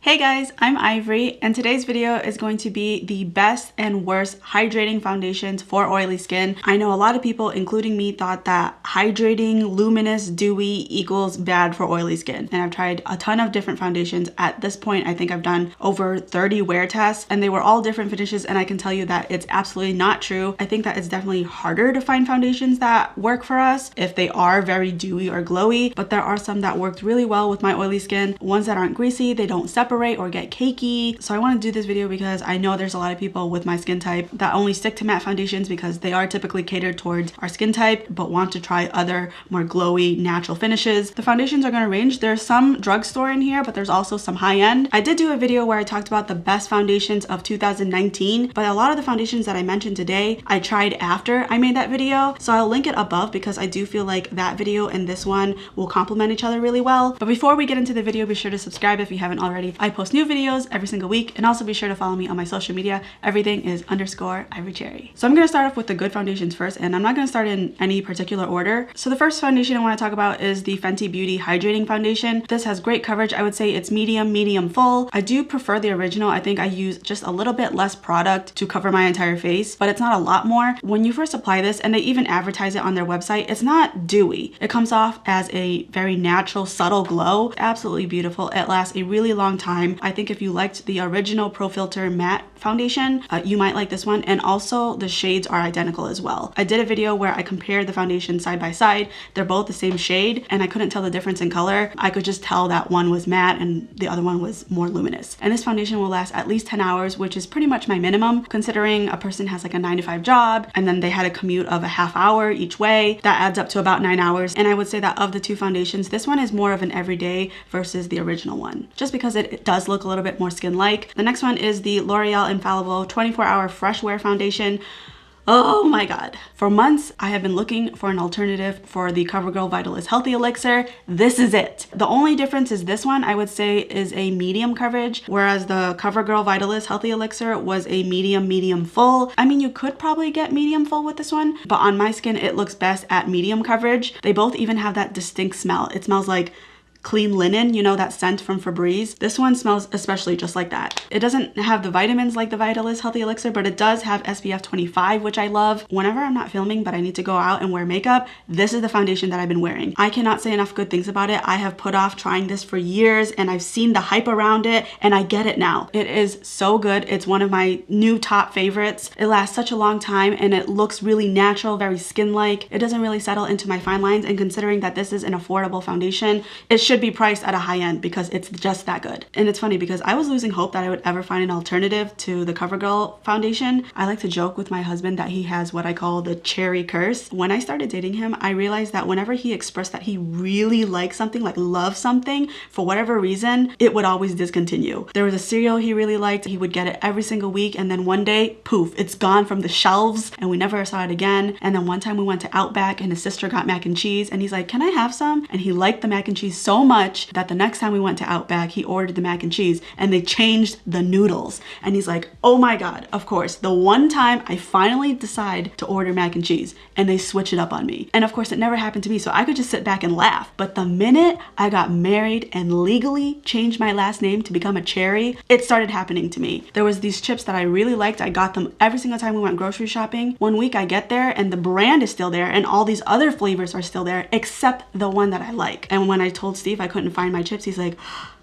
Hey guys, I'm Ivory, and today's video is going to be the best and worst hydrating foundations for oily skin. I know a lot of people, including me, thought that hydrating, luminous, dewy equals bad for oily skin. And I've tried a ton of different foundations. At this point, I think I've done over 30 wear tests, and they were all different finishes, and I can tell you that it's absolutely not true. I think that it's definitely harder to find foundations that work for us if they are very dewy or glowy, but there are some that worked really well with my oily skin. Ones that aren't greasy, they don't separate or get cakey. So I want to do this video because I know there's a lot of people with my skin type that only stick to matte foundations because they are typically catered towards our skin type, but want to try other more glowy natural finishes. The foundations are going to range. There's some drugstore in here, but there's also some high-end. I did do a video where I talked about the best foundations of 2019, but a lot of the foundations that I mentioned today I tried after I made that video, so I'll link it above because I do feel like that video and this one will complement each other really well. But before we get into the video, be sure to subscribe if you haven't already. I post new videos every single week, and also be sure to follow me on my social media. Everything is _ivorycherry. So I'm going to start off with the good foundations first, and I'm not going to start in any particular order. So the first foundation I want to talk about is the Fenty Beauty Hydrating Foundation. This has great coverage. I would say it's medium full. I do prefer the original. I think I use just a little bit less product to cover my entire face, but it's not a lot more. When you first apply this, and they even advertise it on their website, it's not dewy. It comes off as a very natural, subtle glow. Absolutely beautiful. It lasts a really long time. I think if you liked the original Pro Filter matte foundation, you might like this one, and also the shades are identical as well. I did a video where I compared the foundation side by side. They're both the same shade, and I couldn't tell the difference in color. I could just tell that one was matte and the other one was more luminous. And this foundation will last at least 10 hours, which is pretty much my minimum, considering a person has like a 9-to-5 job and then they had a commute of a half hour each way. That adds up to about 9 hours. And I would say that of the two foundations, this one is more of an everyday versus the original one, just because it does look a little bit more skin-like. The next one is the L'Oreal Infallible 24-Hour Fresh Wear Foundation. Oh my god. For months, I have been looking for an alternative for the CoverGirl Vitalist Healthy Elixir. This is it. The only difference is this one, I would say, is a medium coverage, whereas the CoverGirl Vitalist Healthy Elixir was a medium full. I mean, you could probably get medium full with this one, but on my skin, it looks best at medium coverage. They both even have that distinct smell. It smells like clean linen, you know, that scent from Febreze. This one smells especially just like that. It doesn't have the vitamins like the Vitalist Healthy Elixir, but it does have SPF 25, which I love. Whenever I'm not filming but I need to go out and wear makeup, this is the foundation that I've been wearing. I cannot say enough good things about it. I have put off trying this for years, and I've seen the hype around it, and I get it now. It is so good. It's one of my new top favorites. It lasts such a long time, and it looks really natural, very skin-like. It doesn't really settle into my fine lines, and considering that this is an affordable foundation, it should be priced at a high end because it's just that good. And it's funny because I was losing hope that I would ever find an alternative to the CoverGirl foundation. I like to joke with my husband that he has what I call the cherry curse. When I started dating him, I realized that whenever he expressed that he really liked something, like loves something, for whatever reason, it would always discontinue. There was a cereal he really liked. He would get it every single week, and then one day, poof, it's gone from the shelves, and we never saw it again. And then one time we went to Outback, and his sister got mac and cheese, and he's like, "Can I have some?" And he liked the mac and cheese so much that the next time we went to Outback, he ordered the mac and cheese, and they changed the noodles. And he's like, "Oh my god, of course, the one time I finally decide to order mac and cheese and they switch it up on me." And of course, it never happened to me, so I could just sit back and laugh. But the minute I got married and legally changed my last name to become a Cherry, it started happening to me. There was these chips that I really liked. I got them every single time we went grocery shopping. One week I get there and the brand is still there and all these other flavors are still there except the one that I like. And when I told Steve I couldn't find my chips, he's like,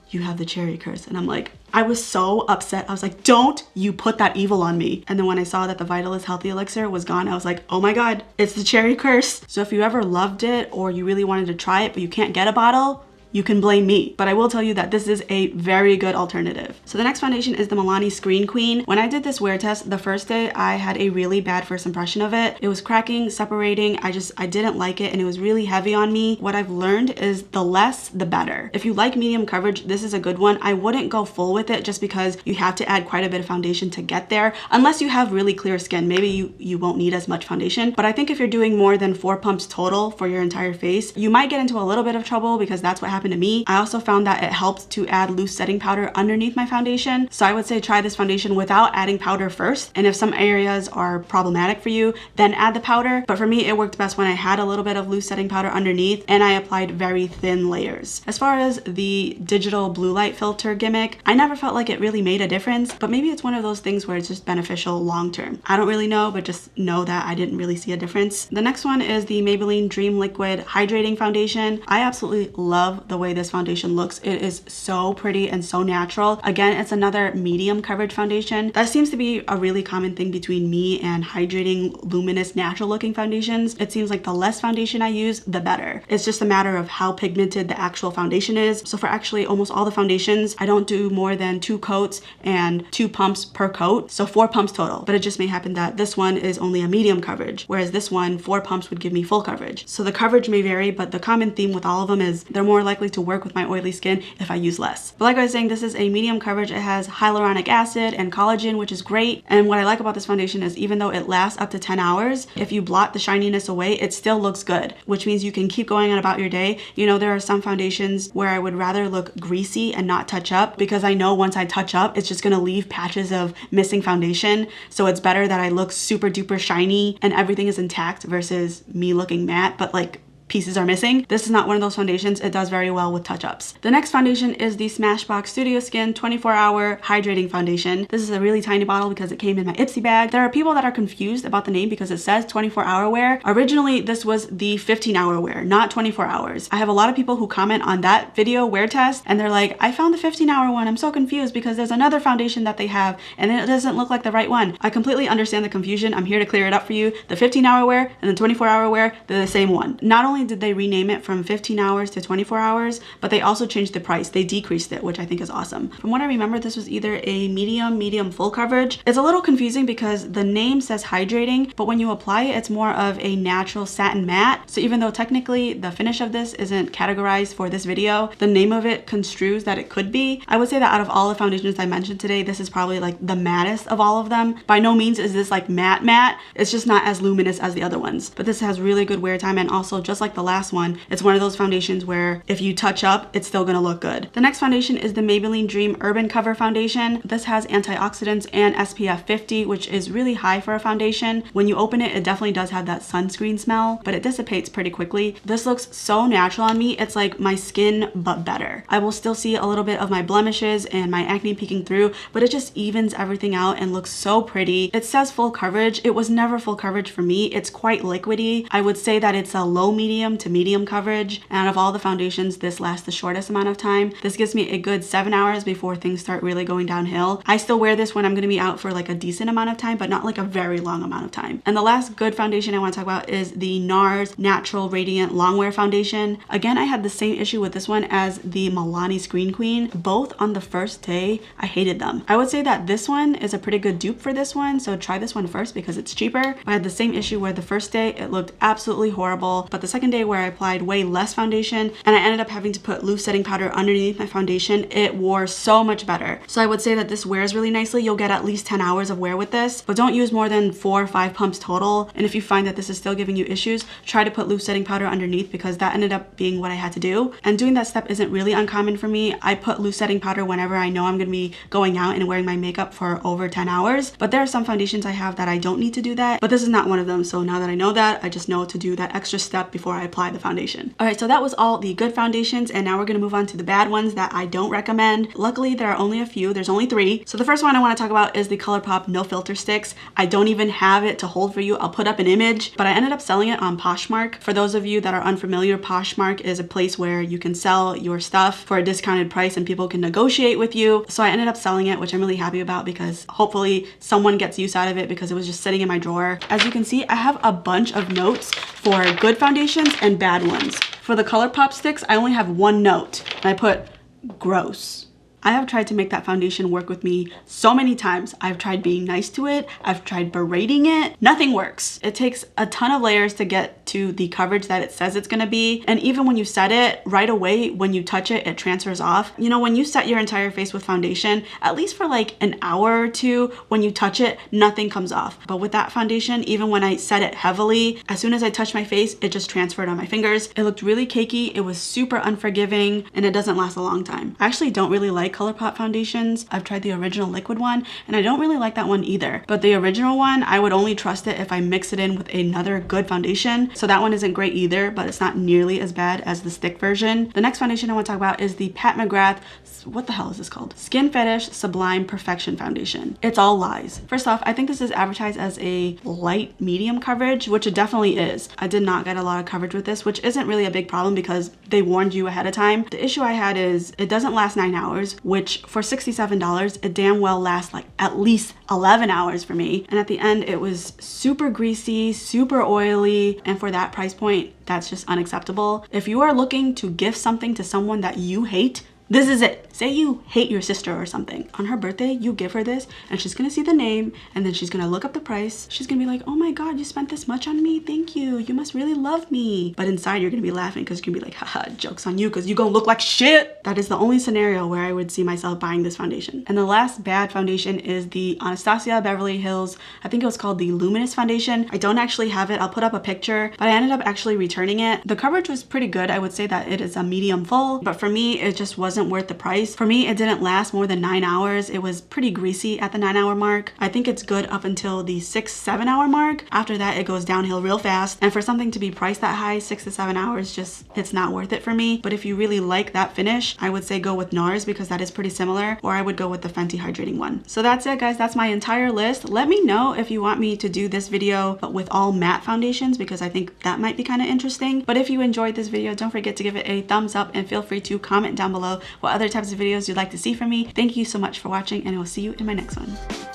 "You have the cherry curse." And I'm like, I was so upset. I was like, "Don't you put that evil on me." And then when I saw that the Vitalist Healthy Elixir was gone, I was like, oh my god, it's the cherry curse. So if you ever loved it or you really wanted to try it but you can't get a bottle, you can blame me. But I will tell you that this is a very good alternative. So the next foundation is the Milani Screen Queen. When I did this wear test, the first day I had a really bad first impression of it. It was cracking, separating. I didn't like it, and it was really heavy on me. What I've learned is the less, the better. If you like medium coverage, this is a good one. I wouldn't go full with it just because you have to add quite a bit of foundation to get there. Unless you have really clear skin, maybe you won't need as much foundation. But I think if you're doing more than 4 pumps total for your entire face, you might get into a little bit of trouble because that's what happens happened to me. I also found that it helped to add loose setting powder underneath my foundation. So I would say try this foundation without adding powder first. And if some areas are problematic for you, then add the powder. But for me, it worked best when I had a little bit of loose setting powder underneath and I applied very thin layers. As far as the digital blue light filter gimmick, I never felt like it really made a difference, but maybe it's one of those things where it's just beneficial long term. I don't really know, but just know that I didn't really see a difference. The next one is the Maybelline Dream Liquid Hydrating Foundation. I absolutely love the way this foundation looks. It is so pretty and so natural. Again, it's another medium coverage foundation. That seems to be a really common thing between me and hydrating, luminous, natural looking foundations. It seems like the less foundation I use, the better. It's just a matter of how pigmented the actual foundation is. So for actually almost all the foundations, I don't do more than 2 coats and 2 pumps per coat. So 4 pumps total. But it just may happen that this one is only a medium coverage, whereas this one, 4 pumps would give me full coverage. So the coverage may vary, but the common theme with all of them is they're more likely to work with my oily skin if I use less. But like I was saying, this is a medium coverage. It has hyaluronic acid and collagen, which is great. And what I like about this foundation is even though it lasts up to 10 hours, if you blot the shininess away, it still looks good, which means you can keep going on about your day. You know, there are some foundations where I would rather look greasy and not touch up because I know once I touch up, it's just gonna leave patches of missing foundation. So it's better that I look super duper shiny and everything is intact versus me looking matte, but like pieces are missing. This is not one of those foundations. It does very well with touch-ups. The next foundation is the Smashbox Studio Skin 24-Hour Hydrating Foundation. This is a really tiny bottle because it came in my Ipsy bag. There are people that are confused about the name because it says 24-hour wear. Originally, this was the 15-hour wear, not 24 hours. I have a lot of people who comment on that video wear test and they're like, I found the 15-hour one. I'm so confused because there's another foundation that they have and it doesn't look like the right one. I completely understand the confusion. I'm here to clear it up for you. The 15-hour wear and the 24-hour wear, they're the same one. Not only did they rename it from 15 hours to 24 hours, but they also changed the price. They decreased it, which I think is awesome. From what I remember, this was either a medium full coverage. It's a little confusing because the name says hydrating, but when you apply it, it's more of a natural satin matte. So even though technically the finish of this isn't categorized for this video, the name of it construes that it could be. I would say that out of all the foundations I mentioned today, this is probably like the mattest of all of them. By no means is this like matte. It's just not as luminous as the other ones, but this has really good wear time. And also just like the last one, it's one of those foundations where if you touch up, it's still gonna look good. The next foundation is the Maybelline Dream Urban Cover Foundation. This has antioxidants and SPF 50, which is really high for a foundation. When you open it, it definitely does have that sunscreen smell, but it dissipates pretty quickly. This looks so natural on me. It's like my skin, but better. I will still see a little bit of my blemishes and my acne peeking through, but it just evens everything out and looks so pretty. It says full coverage. It was never full coverage for me. It's quite liquidy. I would say that it's a low medium to medium coverage. And out of all the foundations, this lasts the shortest amount of time. This gives me a good 7 hours before things start really going downhill. I still wear this when I'm gonna be out for like a decent amount of time, but not like a very long amount of time. And the last good foundation I wanna talk about is the NARS Natural Radiant Longwear Foundation. Again, I had the same issue with this one as the Milani Screen Queen. Both on the first day, I hated them. I would say that this one is a pretty good dupe for this one, so try this one first because it's cheaper. I had the same issue where the first day it looked absolutely horrible, but the second day where I applied way less foundation and I ended up having to put loose setting powder underneath my foundation, it wore so much better. So I would say that this wears really nicely. You'll get at least 10 hours of wear with this, but don't use more than 4 or 5 pumps total. And if you find that this is still giving you issues, try to put loose setting powder underneath because that ended up being what I had to do. And doing that step isn't really uncommon for me. I put loose setting powder whenever I know I'm gonna be going out and wearing my makeup for over 10 hours. But there are some foundations I have that I don't need to do that, but this is not one of them. So now that I know that, I just know to do that extra step before I apply the foundation. All right, so that was all the good foundations, and now we're gonna move on to the bad ones that I don't recommend. Luckily, there are only a few. There's only 3. So the first one I wanna talk about is the ColourPop No Filter Sticks. I don't even have it to hold for you. I'll put up an image, but I ended up selling it on Poshmark. For those of you that are unfamiliar, Poshmark is a place where you can sell your stuff for a discounted price and people can negotiate with you. So I ended up selling it, which I'm really happy about because hopefully someone gets use out of it because it was just sitting in my drawer. As you can see, I have a bunch of notes for good foundations and bad ones. For the ColourPop sticks, I only have 1 note and I put gross. I have tried to make that foundation work with me so many times. I've tried being nice to it. I've tried berating it. Nothing works. It takes a ton of layers to get to the coverage that it says it's gonna be. And even when you set it, right away, when you touch it, it transfers off. You know, when you set your entire face with foundation, at least for like an hour or two, when you touch it, nothing comes off. But with that foundation, even when I set it heavily, as soon as I touched my face, it just transferred on my fingers. It looked really cakey. It was super unforgiving, and it doesn't last a long time. I actually don't really like ColourPop foundations. I've tried the original liquid one, and I don't really like that one either. But the original one, I would only trust it if I mix it in with another good foundation. So that one isn't great either, but it's not nearly as bad as the stick version. The next foundation I want to talk about is the Pat McGrath, what the hell is this called? Skin Fetish Sublime Perfection Foundation. It's all lies. First off, I think this is advertised as a light medium coverage, which it definitely is. I did not get a lot of coverage with this, which isn't really a big problem because they warned you ahead of time. The issue I had is it doesn't last 9 hours, which for $67, it damn well lasts like at least 11 hours for me. And at the end, it was super greasy, super oily, and for that price point, that's just unacceptable. If you are looking to gift something to someone that you hate, this is it. Say you hate your sister or something. On her birthday, you give her this and she's gonna see the name and then she's gonna look up the price. She's gonna be like, oh my God, you spent this much on me. Thank you. You must really love me. But inside you're gonna be laughing because you're gonna be like, haha, joke's on you because you gonna look like shit. That is the only scenario where I would see myself buying this foundation. And the last bad foundation is the Anastasia Beverly Hills, I think it was called the Luminous Foundation. I don't actually have it. I'll put up a picture, but I ended up actually returning it. The coverage was pretty good. I would say that it is a medium full, but for me, it just wasn't worth the price. For me, it didn't last more than 9 hours. It was pretty greasy at the 9-hour mark. I think it's good up until the 6-7 hour mark. After that, it goes downhill real fast. And for something to be priced that high, 6 to 7 hours, just, it's not worth it for me. But if you really like that finish, I would say go with NARS because that is pretty similar, or I would go with the Fenty Hydrating one. So that's it, guys. That's my entire list. Let me know if you want me to do this video, but with all matte foundations, because I think that might be kind of interesting. But if you enjoyed this video, don't forget to give it a thumbs up and feel free to comment down below what other types of videos you'd like to see from me. Thank you so much for watching, and I will see you in my next one.